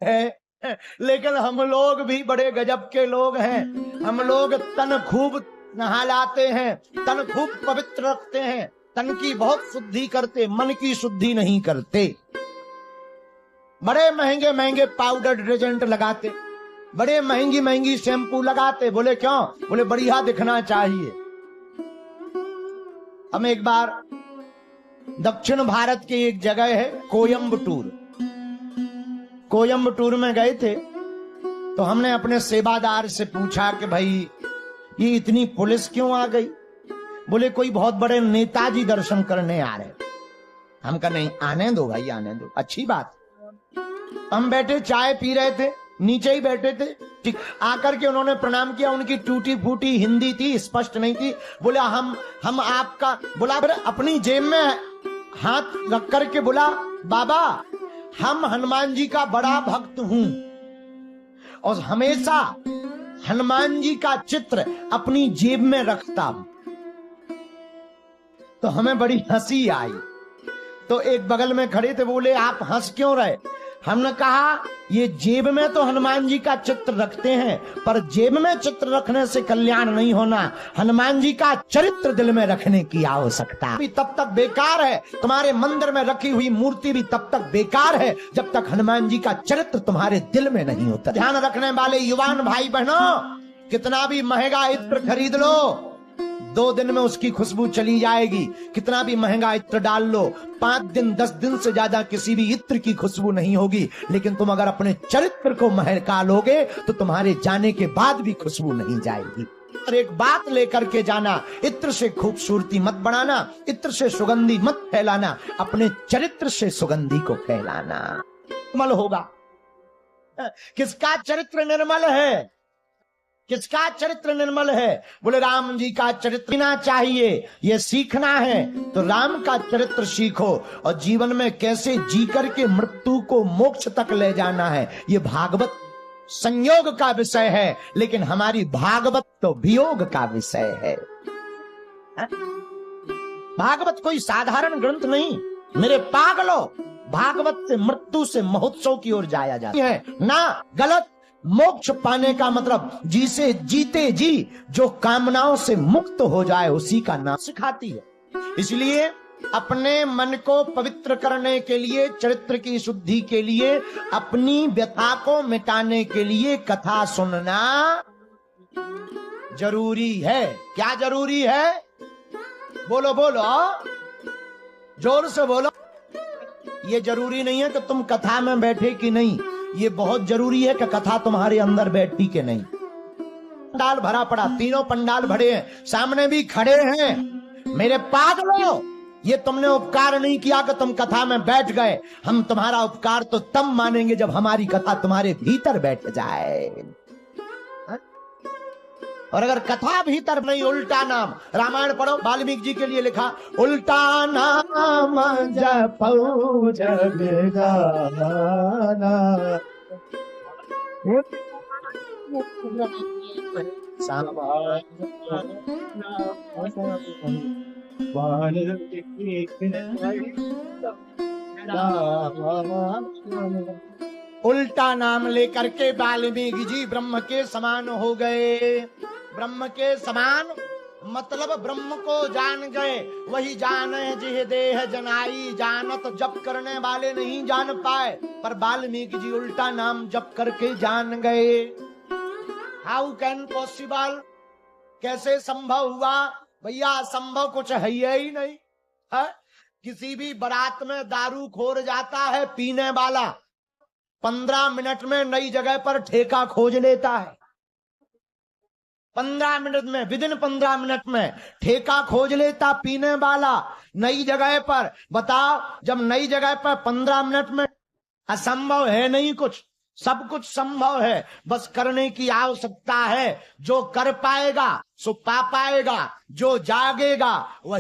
है। लेकिन हम लोग भी बड़े गजब के लोग हैं। हम लोग तन खूब नहलाते हैं, तन खूब पवित्र रखते हैं, तन की बहुत शुद्धि करते, मन की शुद्धि नहीं करते। बड़े महंगे महंगे पाउडर डिटर्जेंट लगाते, बड़े महंगी महंगी शैम्पू लगाते। बोले क्यों? बोले बढ़िया दिखना चाहिए। हम एक बार दक्षिण भारत की एक जगह है कोयम्बटूर, कोयम्बटूर में गए थे। तो हमने अपने सेवादार से पूछा कि भाई ये इतनी पुलिस क्यों आ गई? बोले कोई बहुत बड़े नेताजी दर्शन करने आ रहे। हम कहा नहीं, आने दो भाई, आने दो, अच्छी बात। हम बैठे चाय पी रहे थे, नीचे ही बैठे थे। ठीक आकर के उन्होंने प्रणाम किया। उनकी टूटी फूटी हिंदी थी, स्पष्ट नहीं थी। बोला हम आपका, बोला अपनी जेब में हाथ रख करके बोला बाबा हम हनुमान जी का बड़ा भक्त हूं और हमेशा हनुमान जी का चित्र अपनी जेब में रखता हूं। तो हमें बड़ी हंसी आई। तो एक बगल में खड़े थे, बोले आप हंस क्यों रहे? हमने कहा ये जेब में तो हनुमान जी का चित्र रखते हैं, पर जेब में चित्र रखने से कल्याण नहीं होना। हनुमान जी का चरित्र दिल में रखने की आवश्यकता भी तब तक बेकार है। तुम्हारे मंदिर में रखी हुई मूर्ति भी तब तक बेकार है जब तक हनुमान जी का चरित्र तुम्हारे दिल में नहीं होता। ध्यान रखने वाले युवान भाई बहनों, कितना भी महंगा इत्र खरीद लो, 2 दिन में उसकी खुशबू चली जाएगी। कितना भी महंगा इत्र डाल लो, 5 दिन 10 दिन से ज्यादा किसी भी इत्र की खुशबू नहीं होगी। लेकिन तुम अगर अपने चरित्र को महका लोगे तो तुम्हारे जाने के बाद भी खुशबू नहीं जाएगी। और एक बात लेकर के जाना, इत्र से खूबसूरती मत बढ़ाना, इत्र से सुगंधी मत फैलाना, अपने चरित्र से सुगंधी को फैलाना। निर्मल होगा। किसका चरित्र निर्मल है? किसका चरित्र निर्मल है? बोले राम जी का चरित्र सीखना चाहिए। ये सीखना है तो राम का चरित्र सीखो और जीवन में कैसे जी करके मृत्यु को मोक्ष तक ले जाना है। ये भागवत संयोग का विषय है, लेकिन हमारी भागवत तो वियोग का विषय है। भागवत कोई साधारण ग्रंथ नहीं मेरे पागलों। भागवत से मृत्यु से महोत्सव की ओर जाया जाता है ना। गलत। मोक्ष पाने का मतलब जिसे जीते जी जो कामनाओं से मुक्त हो जाए उसी का नाम सिखाती है। इसलिए अपने मन को पवित्र करने के लिए, चरित्र की शुद्धि के लिए, अपनी व्यथा को मिटाने के लिए कथा सुनना जरूरी है। क्या जरूरी है? बोलो बोलो, जोर से बोलो। ये जरूरी नहीं है कि तुम कथा में बैठे कि नहीं, ये बहुत जरूरी है कि कथा तुम्हारे अंदर बैठी कि नहीं। पंडाल भरा पड़ा, तीनों पंडाल भरे हैं, सामने भी खड़े हैं। मेरे पागलों, ये तुमने उपकार नहीं किया कि तुम कथा में बैठ गए। हम तुम्हारा उपकार तो तब मानेंगे जब हमारी कथा तुम्हारे भीतर बैठ जाए। और अगर कथा भीतर नहीं, उल्टा नाम। रामायण पढ़ो, वाल्मीकि जी के लिए लिखा, उल्टा नाम जपो जग जाना। उल्टा नाम लेकर के वाल्मीकि जी ब्रह्म के समान हो गए। ब्रह्म के समान मतलब ब्रह्म को जान गए। वही जाने जिह देह जनाई, जानत जप करने वाले नहीं जान पाए, पर वाल्मीकि जी उल्टा नाम जप करके जान गए। How can possible? कैसे संभव हुआ? भैया संभव कुछ है ही नहीं है। किसी भी बारात में दारू खोर जाता है पीने वाला, 15 मिनट में नई जगह पर ठेका खोज लेता है। 15 मिनट में, विदिन 15 मिनट में ठेका खोज लेता पीने वाला नई जगह पर। बताओ, जब नई जगह पर 15 मिनट में असंभव है नहीं कुछ, सब कुछ संभव है। बस करने की आवश्यकता है। जो कर पाएगा सो पा पाएगा, जो जागेगा वही